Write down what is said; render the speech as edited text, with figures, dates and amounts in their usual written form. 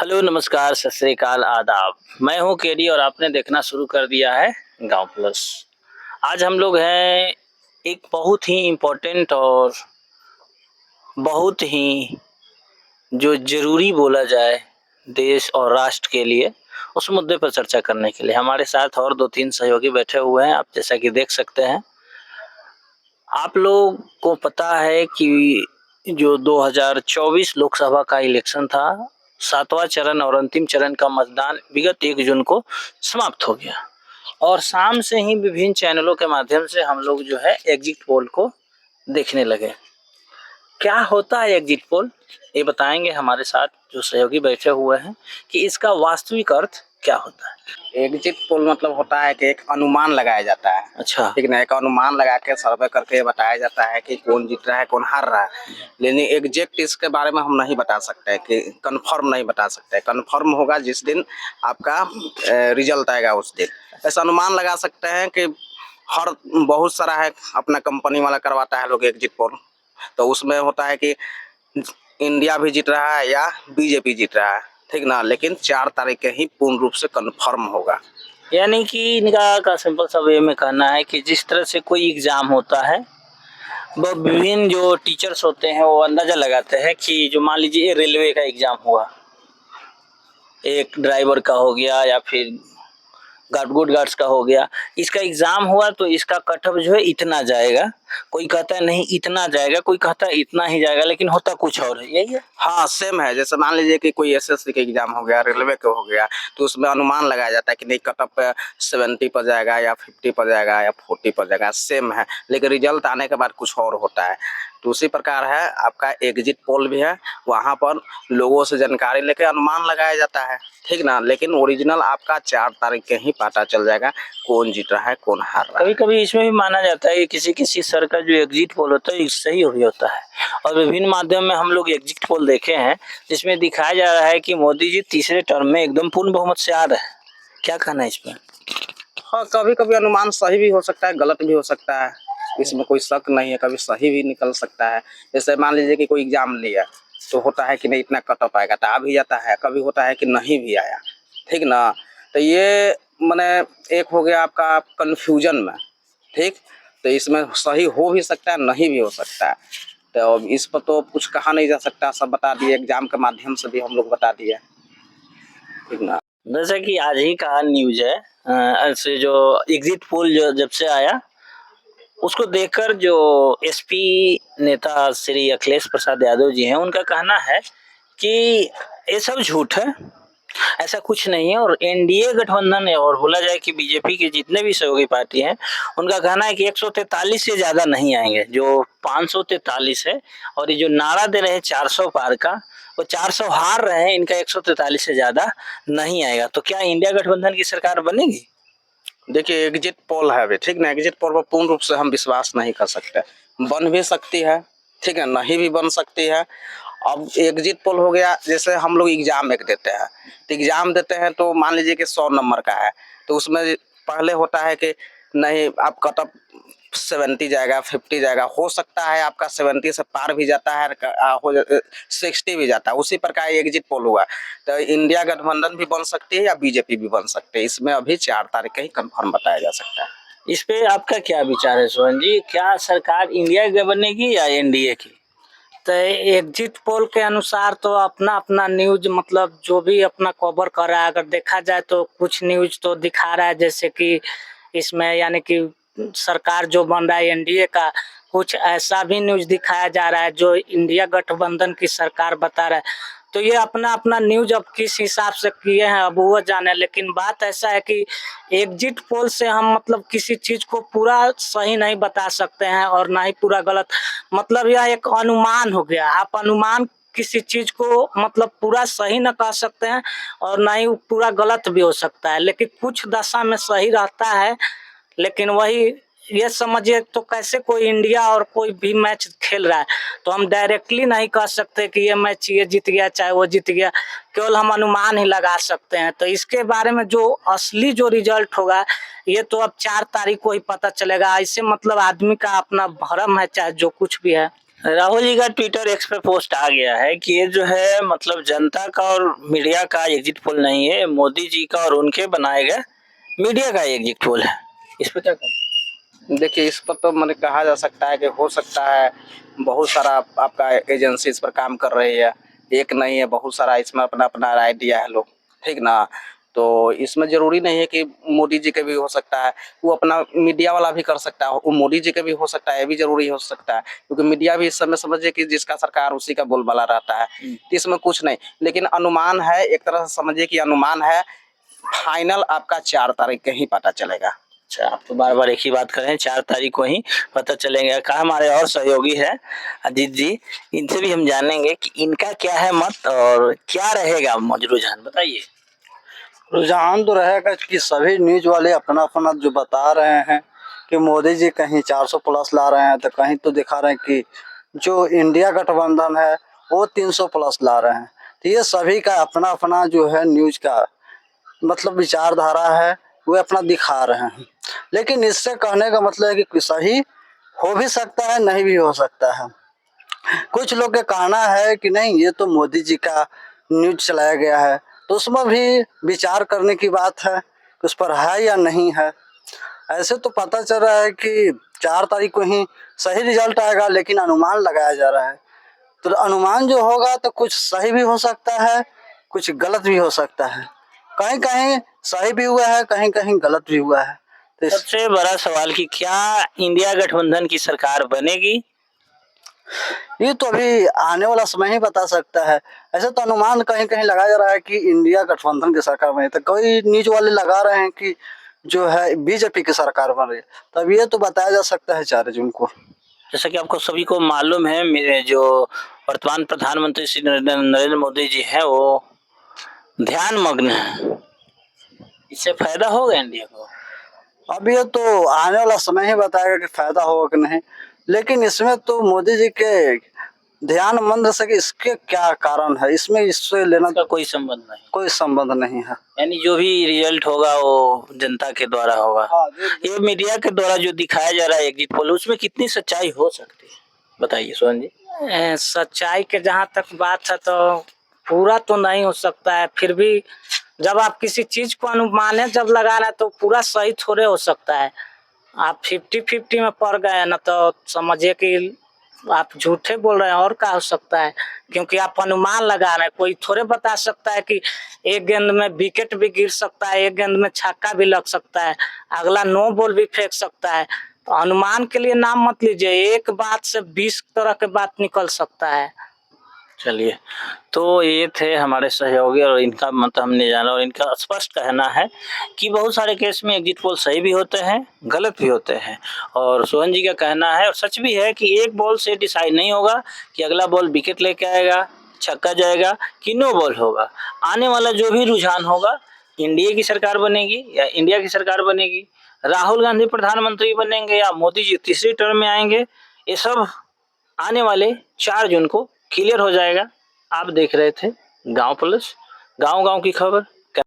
Hello, नमस्कार, सत श्री अकाल, आदाब। मैं हूँ केडी और आपने देखना शुरू कर दिया है गांव प्लस। आज हम लोग हैं एक बहुत ही इम्पोर्टेंट और बहुत ही जो ज़रूरी बोला जाए देश और राष्ट्र के लिए, उस मुद्दे पर चर्चा करने के लिए हमारे साथ और 2-3 सहयोगी बैठे हुए हैं। आप जैसा कि देख सकते हैं। आप लोग को पता है कि जो 2024 लोकसभा का इलेक्शन था, 7वां चरण और अंतिम चरण का मतदान विगत 1 जून को समाप्त हो गया और शाम से ही विभिन्न चैनलों के माध्यम से हम लोग जो है एग्जिट पोल को देखने लगे। क्या होता है एग्जिट पोल, ये बताएंगे हमारे साथ जो सहयोगी बैठे हुए हैं कि इसका वास्तविक अर्थ क्या होता है। एग्जिट पोल मतलब होता है कि एक अनुमान लगाया जाता है। अच्छा, ठीक ना, एक अनुमान लगा के सर्वे करके बताया जाता है कि कौन जीत रहा है कौन हार रहा है, लेकिन एग्जैक्ट इसके बारे में हम नहीं बता सकते कि कंफर्म नहीं बता सकते। कंफर्म होगा जिस दिन आपका रिजल्ट आएगा उस दिन। ऐसा अनुमान लगा सकते हैं कि हर बहुत सारा है अपना कंपनी वाला करवाता है लोग एग्जिट पोल, तो उसमें होता है कि इंडिया भी जीत रहा है या बीजेपी जीत रहा है, ठीक ना, लेकिन 4 तारीख के ही पूर्ण रूप से कंफर्म होगा। यानी कि इनका का सिंपल सा वे में कहना है कि जिस तरह से कोई एग्जाम होता है, वो विभिन्न जो टीचर्स होते हैं वो अंदाजा लगाते हैं कि जो मान लीजिए रेलवे का एग्जाम हुआ, एक ड्राइवर का हो गया या फिर गुड गार्ड्स का हो गया, इसका एग्जाम हुआ तो इसका कट ऑफ जो है इतना जाएगा। कोई कहता है नहीं इतना जाएगा, कोई कहता है इतना ही जाएगा, लेकिन होता कुछ और है। यही है। हाँ, सेम है। जैसे मान लीजिए कि कोई एसएससी का एग्जाम हो गया, रेलवे का हो गया, तो उसमें अनुमान लगाया जाता है कि नहीं कट ऑफ 70 पर जाएगा या 50 पर जाएगा या 40 पर जाएगा, सेम है। लेकिन रिजल्ट आने के बाद कुछ और होता है। तो उसी प्रकार है आपका एग्जिट पोल भी है, वहाँ पर लोगों से जानकारी लेके अनुमान लगाया जाता है, ठीक ना, लेकिन ओरिजिनल आपका 4 तारीख के ही पता चल जाएगा कौन जीत रहा है कौन हार रहा है। कभी कभी इसमें भी माना जाता है कि किसी किसी सर का जो एग्जिट पोल होता है सही हो गया होता है, और विभिन्न माध्यम में हम लोग एग्जिट पोल देखे हैं जिसमें दिखाया जा रहा है कि मोदी जी तीसरे टर्म में एकदम पूर्ण बहुमत से आ रहे हैं। क्या कहना है इस पर? हाँ, कभी कभी अनुमान सही भी हो सकता है, गलत भी हो सकता है, इसमें कोई शक नहीं है। कभी सही भी निकल सकता है। जैसे मान लीजिए कि कोई एग्जाम लिया तो होता है कि नहीं इतना कट ऑफ आएगा, तो आ भी जाता है, कभी होता है कि नहीं भी आया, ठीक ना। तो ये माने एक हो गया आपका कन्फ्यूजन में, ठीक। तो इसमें सही हो भी सकता है, नहीं भी हो सकता है। तो इस पर तो कुछ कहा नहीं जा सकता, सब बता दिए, एग्जाम के माध्यम से भी हम लोग बता दिए, ठीक ना। जैसे कि आज ही का न्यूज है, ऐसे जो एग्जिट पोल जो जब से आया उसको देखकर जो एसपी नेता श्री अखिलेश प्रसाद यादव जी हैं, उनका कहना है कि ये सब झूठ है, ऐसा कुछ नहीं है। और एनडीए गठबंधन है, और बोला जाए कि बीजेपी के जितने भी सहयोगी पार्टी हैं उनका कहना है कि 143 से ज्यादा नहीं आएंगे, जो 543 है। और ये जो नारा दे रहे हैं 400 पार का, वो 400 हार रहे हैं, इनका 143 से ज्यादा नहीं आएगा। तो क्या इंडिया गठबंधन की सरकार बनेगी? देखिए, एग्जिट पोल है अभी, ठीक ना। एग्जिट पोल पर पूर्ण रूप से हम विश्वास नहीं कर सकते। बन भी सकती है, ठीक है, नहीं भी बन सकती है। अब एग्जिट पोल हो गया, जैसे हम लोग एग्जाम एक देते हैं, तो एग्जाम देते हैं तो मान लीजिए कि 100 नंबर का है, तो उसमें पहले होता है कि नहीं आप कट ऑफ 70 जाएगा, 50 जाएगा, हो सकता है आपका 70 से पार भी जाता है, 60 भी जाता है। उसी प्रकार एग्जिट पोल हुआ तो इंडिया गठबंधन भी बन सकती है या बीजेपी भी बन सकती है। इसमें अभी 4 तारीख का ही कंफर्म बताया जा सकता है। इस पे आपका क्या विचार है सोहन जी? क्या सरकार इंडिया की बनेगी या एनडीए की? तो एग्जिट पोल के अनुसार तो अपना अपना न्यूज मतलब जो भी अपना कवर कर रहा है, अगर देखा जाए तो कुछ न्यूज तो दिखा रहा है जैसे कि इसमें यानी कि सरकार जो बन रहा है एनडीए का, कुछ ऐसा भी न्यूज दिखाया जा रहा है जो इंडिया गठबंधन की सरकार बता रहा है। तो ये अपना अपना न्यूज अब किस हिसाब से किए हैं अब वो जाने, लेकिन बात ऐसा है कि एग्जिट पोल से हम मतलब किसी चीज को पूरा सही नहीं बता सकते हैं और ना ही पूरा गलत। मतलब यह एक अनुमान हो गया। आप अनुमान किसी चीज को मतलब पूरा सही न कह सकते हैं और ना ही पूरा गलत भी हो सकता है, लेकिन कुछ दशा में सही रहता है। लेकिन वही ये समझिए तो कैसे कोई इंडिया और कोई भी मैच खेल रहा है तो हम डायरेक्टली नहीं कह सकते कि ये मैच ये जीत गया चाहे वो जीत गया, केवल हम अनुमान ही लगा सकते हैं। तो इसके बारे में जो असली जो रिजल्ट होगा ये तो अब 4 तारीख को ही पता चलेगा। ऐसे मतलब आदमी का अपना भरम है चाहे जो कुछ भी है। राहुल जी का ट्विटर एक्स पे पोस्ट आ गया है कि ये जो है मतलब जनता का और मीडिया का एग्जिट पोल नहीं है, मोदी जी का और उनके बनाए गए मीडिया का एग्जिट पोल है। इस पे क्या कहें? देखिए, इस पर तो मैंने कहा जा सकता है कि हो सकता है बहुत सारा आपका एजेंसी इस पर काम कर रही है, एक नहीं है, बहुत सारा इसमें अपना अपना राय दिया है लोग, ठीक ना। तो इसमें ज़रूरी नहीं है कि मोदी जी के भी हो सकता है, वो अपना मीडिया वाला भी कर सकता है, वो मोदी जी के भी हो सकता है, ये भी ज़रूरी हो सकता है, क्योंकि मीडिया भी इस समय समझिए कि जिसका सरकार उसी का बोलबाला रहता है, तो इसमें कुछ नहीं। लेकिन अनुमान है, एक तरह से समझिए कि अनुमान है, फाइनल आपका 4 तारीख के ही पता चलेगा। अच्छा, आप तो बार बार एक ही बात कर रहे हैं, 4 तारीख को ही पता चलेगा। कहा हमारे और सहयोगी है अजीत जी, इनसे भी हम जानेंगे कि इनका क्या है मत और क्या रहेगा रुझान, बताइए। रुझान तो रहेगा कि सभी न्यूज वाले अपना अपना जो बता रहे हैं कि मोदी जी कहीं 400 प्लस ला रहे हैं, तो कहीं तो दिखा रहे हैं कि जो इंडिया गठबंधन है वो 300 प्लस ला रहे हैं। तो ये सभी का अपना अपना जो है न्यूज का मतलब विचारधारा है, वो अपना दिखा रहे हैं। लेकिन इससे कहने का मतलब है कि सही हो भी सकता है, नहीं भी हो सकता है। कुछ लोग का कहना है कि नहीं, ये तो मोदी जी का न्यूज चलाया गया है, तो उसमें भी विचार करने की बात है कि उस पर है या नहीं है। ऐसे तो पता चल रहा है कि 4 तारीख को ही सही रिजल्ट आएगा, लेकिन अनुमान लगाया जा रहा है। तो अनुमान जो होगा तो कुछ सही भी हो सकता है, कुछ गलत भी हो सकता है। कहीं कहीं सही भी हुआ है, कहीं कहीं गलत भी हुआ है। तो सबसे बड़ा सवाल कि क्या इंडिया गठबंधन की सरकार बनेगी? ये तो अभी आने वाला समय ही बता सकता है। ऐसे तो अनुमान कहीं कहीं लगाया जा रहा है कि इंडिया गठबंधन की सरकार बने, तो कई न्यूज वाले लगा रहे हैं कि जो है बीजेपी की सरकार बन रही है। तब ये तो बताया जा सकता है 4 जून को। जैसा कि आपको सभी को मालूम है, मेरे जो वर्तमान प्रधानमंत्री श्री नरेंद्र मोदी जी हैं वो ध्यान मग्न है। इससे फायदा होगा इंडिया को? अब ये तो आने वाला समय ही बताएगा कि फायदा होगा कि नहीं। लेकिन इसमें तो मोदी जी के ध्यान मंद से कि इसके क्या कारण है, इसमें इससे लेना इसका कोई संबंध नहीं, कोई संबंध नहीं है। यानी जो भी रिजल्ट होगा वो जनता के द्वारा होगा। हाँ, ये मीडिया के द्वारा जो दिखाया जा रहा है एग्जिट पोल, उसमें कितनी सच्चाई हो सकती है, बताइए सोहन जी। सच्चाई के जहाँ तक बात है तो पूरा तो नहीं हो सकता है, फिर भी जब आप किसी चीज को अनुमानित जब लगा रहे हैं तो पूरा सही थोड़े हो सकता है। आप 50-50 में पड़ गए ना तो समझिए कि आप झूठे बोल रहे हैं, और क्या हो सकता है, क्योंकि आप अनुमान लगा रहे हैं। कोई थोड़े बता सकता है कि एक गेंद में विकेट भी गिर सकता है, एक गेंद में छक्का भी लग सकता है, अगला नो बॉल भी फेंक सकता है। तो अनुमान के लिए नाम मत लीजिए, एक बात से 20 तरह के बात निकल सकता है। चलिए, तो ये थे हमारे सहयोगी और इनका मतलब हमने जाना, और इनका स्पष्ट कहना है कि बहुत सारे केस में एग्जिट पोल सही भी होते हैं, गलत भी होते हैं। और सोहन जी का कहना है, और सच भी है, कि एक बॉल से डिसाइड नहीं होगा कि अगला बॉल विकेट लेके आएगा, छक्का जाएगा कि नो बॉल होगा। आने वाला जो भी रुझान होगा, इंडिया की सरकार बनेगी या इंडिया की सरकार बनेगी, राहुल गांधी प्रधानमंत्री बनेंगे या मोदी जी तीसरी टर्म में आएंगे, ये सब आने वाले 4 जून को क्लियर हो जाएगा। आप देख रहे थे गांव प्लस, गांव गांव की खबर।